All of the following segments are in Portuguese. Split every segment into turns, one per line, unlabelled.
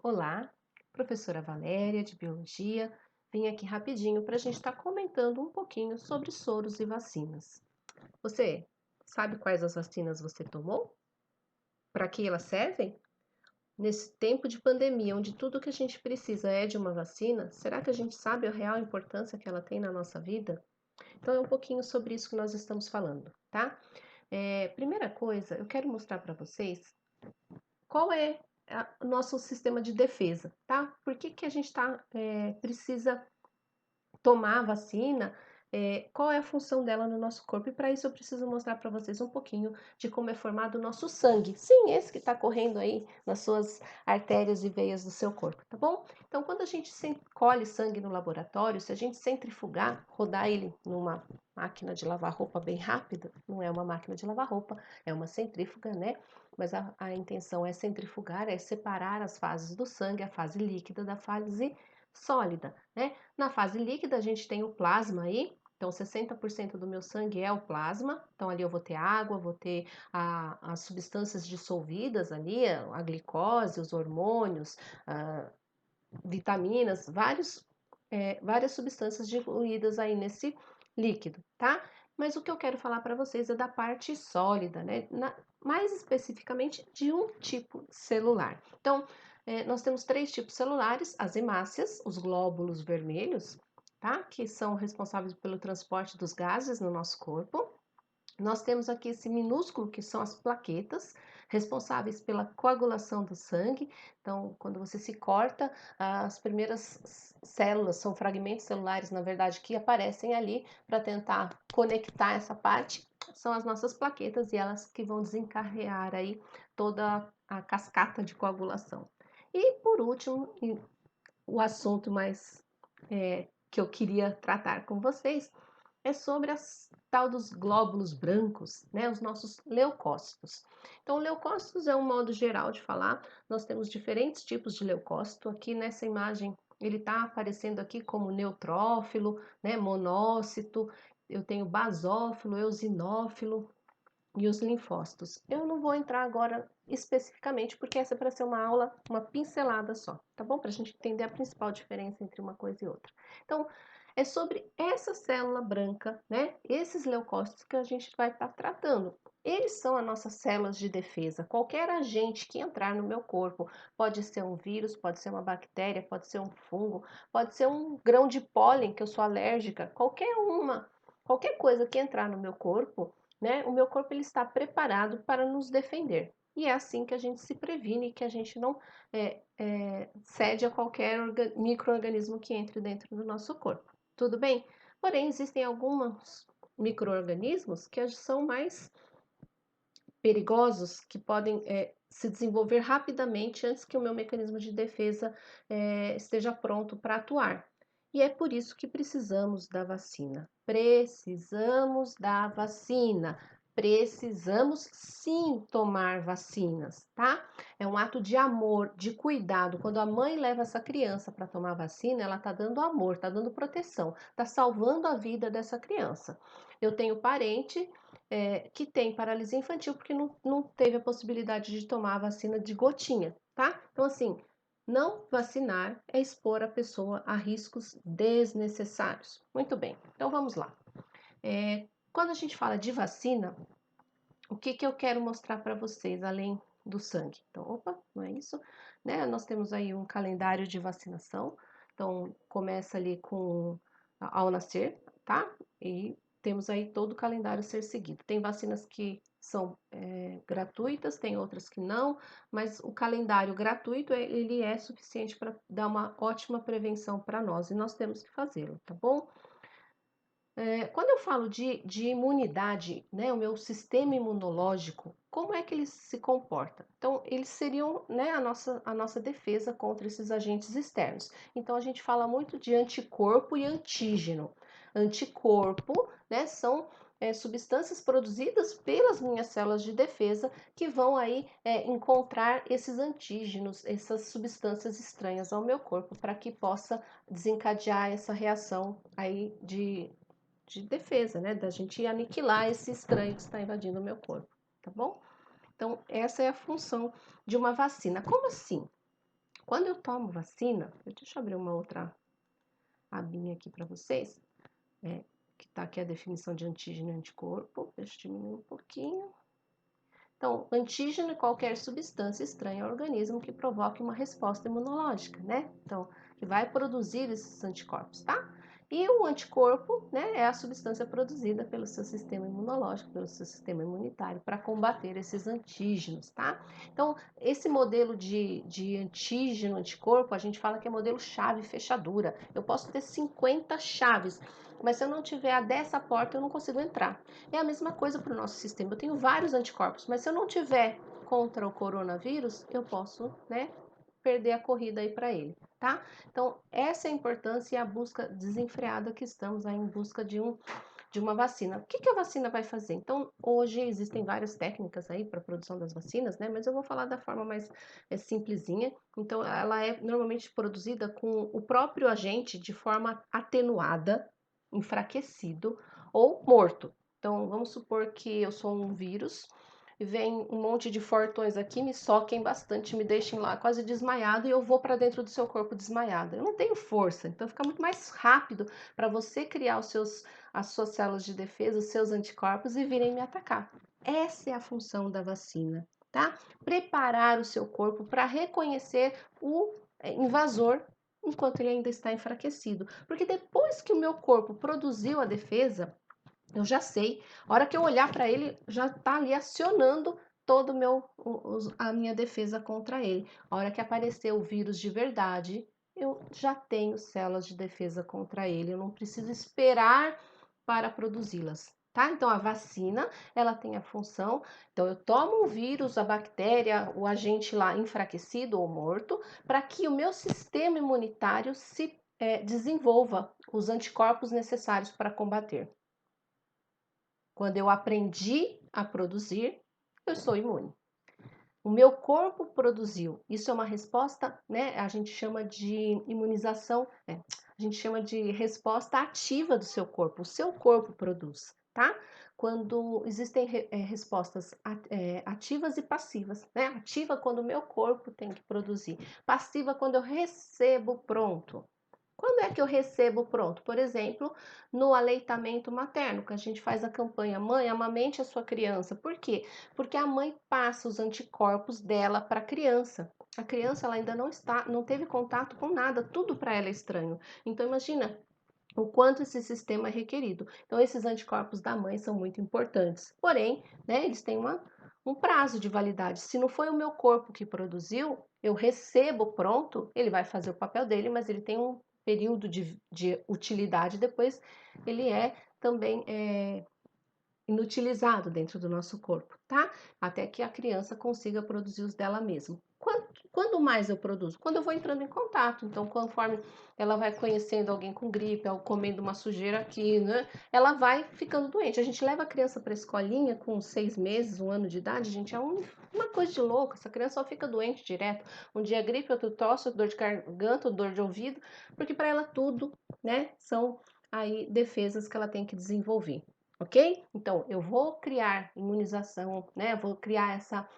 Olá, professora Valéria de Biologia. Vim aqui rapidinho para a gente estar comentando um pouquinho sobre soros e vacinas. Você sabe quais as vacinas você tomou? Para que elas servem? Nesse tempo de pandemia, onde tudo que a gente precisa é de uma vacina, será que a gente sabe a real importância que ela tem na nossa vida? Então é um pouquinho sobre isso que nós estamos falando, tá? Primeira coisa, eu quero mostrar para vocês qual é o nosso sistema de defesa, tá? Por que que a gente precisa tomar a vacina? Qual é a função dela no nosso corpo? E para isso eu preciso mostrar para vocês um pouquinho de como é formado o nosso sangue. Sim, esse que está correndo aí nas suas artérias e veias do seu corpo, tá bom? Então, quando a gente colhe sangue no laboratório, se a gente centrifugar, rodar ele numa máquina de lavar roupa bem rápida, não é uma máquina de lavar roupa, é uma centrífuga, né? Mas a intenção é centrifugar, é separar as fases do sangue, a fase líquida da fase sólida, né? Na fase líquida, a gente tem o plasma aí, então 60% do meu sangue é o plasma, então ali eu vou ter água, vou ter as substâncias dissolvidas ali, a glicose, os hormônios, vitaminas, várias substâncias diluídas aí nesse líquido, tá? Mas o que eu quero falar para vocês é da parte sólida, né? Mais especificamente de um tipo celular. Então, nós temos três tipos celulares: as hemácias, os glóbulos vermelhos, tá? Que são responsáveis pelo transporte dos gases no nosso corpo. Nós temos aqui esse minúsculo, que são as plaquetas, responsáveis pela coagulação do sangue. Então, quando você se corta, as primeiras células, são fragmentos celulares, na verdade, que aparecem ali para tentar conectar essa parte, são as nossas plaquetas e elas que vão desencadear aí toda a cascata de coagulação. E, por último, o assunto mais que eu queria tratar com vocês é sobre as tal dos glóbulos brancos, né, os nossos leucócitos. Então, leucócitos é um modo geral de falar. Nós temos diferentes tipos de leucócito. Aqui nessa imagem ele está aparecendo aqui como neutrófilo, né, monócito. Eu tenho basófilo, eosinófilo e os linfócitos. Eu não vou entrar agora especificamente, porque essa é para ser uma aula, uma pincelada só, tá bom? Para a gente entender a principal diferença entre uma coisa e outra. Então, é sobre essa célula branca, né? Esses leucócitos que a gente vai estar tratando. Eles são as nossas células de defesa. Qualquer agente que entrar no meu corpo, pode ser um vírus, pode ser uma bactéria, pode ser um fungo, pode ser um grão de pólen que eu sou alérgica, qualquer coisa que entrar no meu corpo, né? O meu corpo ele está preparado para nos defender. E é assim que a gente se previne, que a gente não cede a qualquer micro-organismo que entre dentro do nosso corpo. Tudo bem? Porém, existem alguns micro-organismos que são mais perigosos, que podem se desenvolver rapidamente antes que o meu mecanismo de defesa esteja pronto para atuar. E é por isso que precisamos da vacina. Precisamos da vacina. Precisamos sim tomar vacinas, tá? É um ato de amor, de cuidado. Quando a mãe leva essa criança para tomar vacina, ela tá dando amor, tá dando proteção, tá salvando a vida dessa criança. Eu tenho parente que tem paralisia infantil porque não teve a possibilidade de tomar a vacina de gotinha, tá? Então, assim, não vacinar é expor a pessoa a riscos desnecessários. Muito bem, então vamos lá. Quando a gente fala de vacina, o que que eu quero mostrar para vocês, além do sangue? Então, opa, não é isso, né? Nós temos aí um calendário de vacinação. Então, começa ali com ao nascer, tá? E temos aí todo o calendário a ser seguido. Tem vacinas que são gratuitas, tem outras que não, mas o calendário gratuito ele é suficiente para dar uma ótima prevenção para nós e nós temos que fazê-lo, tá bom? Quando eu falo de imunidade, né, o meu sistema imunológico, como é que ele se comporta? Então, eles seriam, né, a nossa defesa contra esses agentes externos. Então, a gente fala muito de anticorpo e antígeno. Anticorpo, né, são substâncias produzidas pelas minhas células de defesa que vão aí encontrar esses antígenos, essas substâncias estranhas ao meu corpo, para que possa desencadear essa reação aí de defesa, né? Da gente aniquilar esse estranho que está invadindo o meu corpo, tá bom? Então, essa é a função de uma vacina. Como assim? Quando eu tomo vacina, deixa eu abrir uma outra abinha aqui para vocês, que tá aqui a definição de antígeno e anticorpo. Deixa eu diminuir um pouquinho. Então, antígeno é qualquer substância estranha ao organismo que provoque uma resposta imunológica, né? Então, que vai produzir esses anticorpos, tá? E o anticorpo, né, é a substância produzida pelo seu sistema imunológico, pelo seu sistema imunitário, para combater esses antígenos, tá? Então, esse modelo de antígeno, anticorpo, a gente fala que é modelo chave-fechadura. Eu posso ter 50 chaves, mas se eu não tiver a dessa porta, eu não consigo entrar. É a mesma coisa para o nosso sistema. Eu tenho vários anticorpos, mas se eu não tiver contra o coronavírus, eu posso, né, perder a corrida aí para ele, tá? Então, essa é a importância e a busca desenfreada que estamos aí em busca de uma vacina. O que que a vacina vai fazer? Então, hoje existem várias técnicas aí para a produção das vacinas, né? Mas eu vou falar da forma mais simplesinha. Então, ela é normalmente produzida com o próprio agente de forma atenuada, enfraquecido ou morto. Então, vamos supor que eu sou um vírus e vem um monte de fortões aqui, me soquem bastante, me deixem lá quase desmaiado e eu vou para dentro do seu corpo desmaiada. Eu não tenho força, então fica muito mais rápido para você criar as suas células de defesa, os seus anticorpos e virem me atacar. Essa é a função da vacina, tá? Preparar o seu corpo para reconhecer o invasor enquanto ele ainda está enfraquecido. Porque depois que o meu corpo produziu a defesa, eu já sei. A hora que eu olhar para ele, já está ali acionando todo a minha defesa contra ele. A hora que aparecer o vírus de verdade, eu já tenho células de defesa contra ele. Eu não preciso esperar para produzi-las. Tá? Então a vacina, ela tem a função, então eu tomo o vírus, a bactéria, o agente lá enfraquecido ou morto, para que o meu sistema imunitário se desenvolva os anticorpos necessários para combater. Quando eu aprendi a produzir, eu sou imune. O meu corpo produziu. Isso é uma resposta, né? A gente chama de imunização, a gente chama de resposta ativa do seu corpo. O seu corpo produz, tá? Quando existem respostas ativas e passivas, né? Ativa quando o meu corpo tem que produzir. Passiva quando eu recebo pronto. Quando é que eu recebo pronto? Por exemplo, no aleitamento materno, que a gente faz a campanha Mãe, amamente a sua criança. Por quê? Porque a mãe passa os anticorpos dela para a criança. A criança ela ainda não teve contato com nada, tudo para ela é estranho. Então imagina o quanto esse sistema é requerido. Então esses anticorpos da mãe são muito importantes. Porém, né, eles têm um prazo de validade. Se não foi o meu corpo que produziu, eu recebo pronto, ele vai fazer o papel dele, mas ele tem um período de utilidade, depois ele é também inutilizado dentro do nosso corpo, tá? Até que a criança consiga produzir os dela mesma. Quando mais eu produzo? Quando eu vou entrando em contato. Então, conforme ela vai conhecendo alguém com gripe, ou comendo uma sujeira aqui, né? Ela vai ficando doente. A gente leva a criança para a escolinha com 6 meses, 1 ano de idade, gente, é uma coisa de louco. Essa criança só fica doente direto. Um dia gripe, outro tosse, dor de garganta, dor de ouvido, porque para ela tudo, né? São aí defesas que ela tem que desenvolver. Ok? Então, eu vou criar imunização, né? Vou criar essa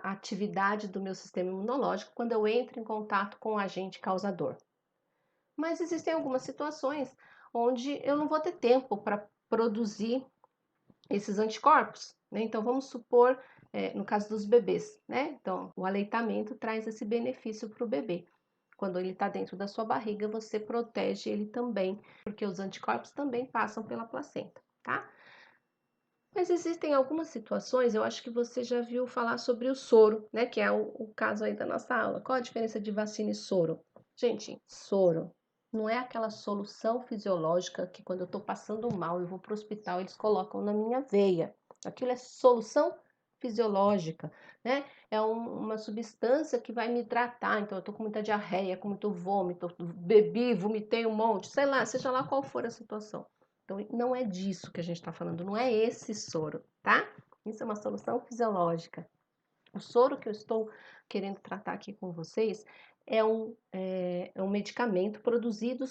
atividade do meu sistema imunológico quando eu entro em contato com o agente causador. Mas existem algumas situações onde eu não vou ter tempo para produzir esses anticorpos, né? Então, vamos supor, no caso dos bebês, né? Então, o aleitamento traz esse benefício para o bebê. Quando ele está dentro da sua barriga, você protege ele também, porque os anticorpos também passam pela placenta, tá? Mas existem algumas situações, eu acho que você já viu falar sobre o soro, né? Que é o caso aí da nossa aula. Qual a diferença de vacina e soro? Gente, soro não é aquela solução fisiológica que quando eu tô passando mal, eu vou pro hospital, eles colocam na minha veia. Aquilo é solução fisiológica, né? É uma substância que vai me hidratar. Então, eu tô com muita diarreia, com muito vômito, bebi, vomitei um monte, sei lá, seja lá qual for a situação. Então, não é disso que a gente está falando, não é esse soro, tá? Isso é uma solução fisiológica. O soro que eu estou querendo tratar aqui com vocês é um medicamento produzido,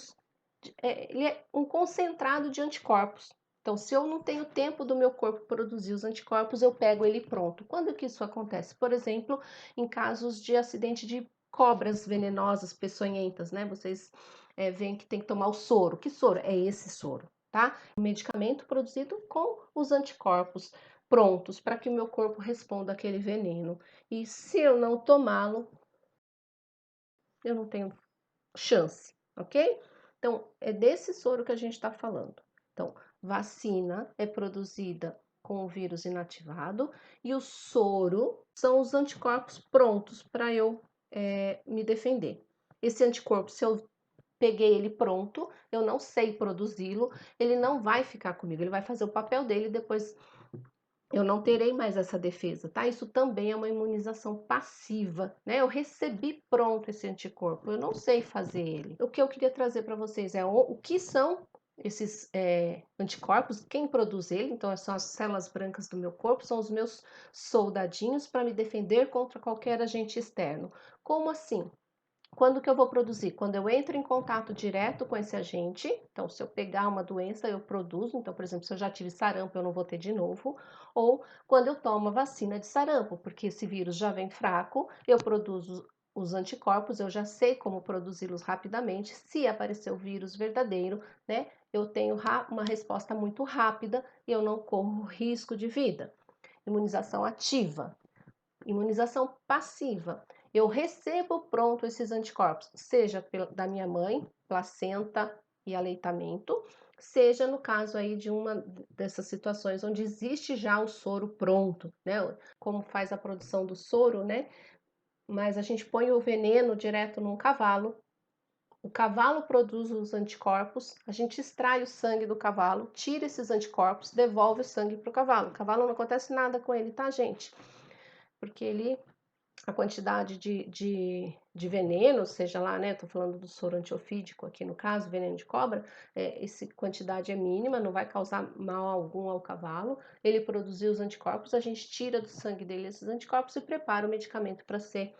ele é um concentrado de anticorpos. Então, se eu não tenho tempo do meu corpo produzir os anticorpos, eu pego ele pronto. Quando que isso acontece? Por exemplo, em casos de acidente de cobras venenosas, peçonhentas, né? Vocês veem que tem que tomar o soro. Que soro? É esse soro, tá? Um medicamento produzido com os anticorpos prontos para que o meu corpo responda àquele veneno. E se eu não tomá-lo, eu não tenho chance, ok? Então, é desse soro que a gente está falando. Então, vacina é produzida com o vírus inativado e o soro são os anticorpos prontos para eu me defender. Esse anticorpo, se eu peguei ele pronto, eu não sei produzi-lo, ele não vai ficar comigo, ele vai fazer o papel dele e depois eu não terei mais essa defesa, tá? Isso também é uma imunização passiva, né? Eu recebi pronto esse anticorpo, eu não sei fazer ele. O que eu queria trazer para vocês é o que são esses anticorpos, quem produz ele, então são as células brancas do meu corpo, são os meus soldadinhos para me defender contra qualquer agente externo. Como assim? Quando que eu vou produzir? Quando eu entro em contato direto com esse agente, então se eu pegar uma doença, eu produzo, então, por exemplo, se eu já tive sarampo, eu não vou ter de novo, ou quando eu tomo a vacina de sarampo, porque esse vírus já vem fraco, eu produzo os anticorpos, eu já sei como produzi-los rapidamente, se aparecer o vírus verdadeiro, né, eu tenho uma resposta muito rápida e eu não corro risco de vida. Imunização ativa. Imunização passiva. Eu recebo pronto esses anticorpos, seja da minha mãe, placenta e aleitamento, seja no caso aí de uma dessas situações onde existe já o soro pronto, né? Como faz a produção do soro, né? Mas a gente põe o veneno direto num cavalo. O cavalo produz os anticorpos, a gente extrai o sangue do cavalo, tira esses anticorpos, devolve o sangue para o cavalo. O cavalo não acontece nada com ele, tá, gente? Porque a quantidade de veneno, seja lá, né? Tô falando do soro antiofídico aqui no caso, veneno de cobra, essa quantidade é mínima, não vai causar mal algum ao cavalo. Ele produziu os anticorpos, a gente tira do sangue dele esses anticorpos e prepara o medicamento para ser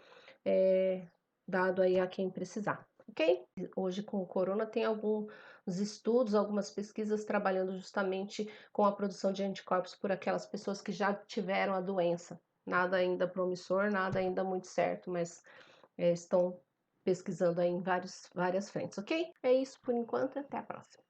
dado aí a quem precisar, ok? Hoje com o corona tem alguns estudos, algumas pesquisas trabalhando justamente com a produção de anticorpos por aquelas pessoas que já tiveram a doença. Nada ainda promissor, nada ainda muito certo, mas estão pesquisando aí em várias frentes, ok? É isso por enquanto, até a próxima.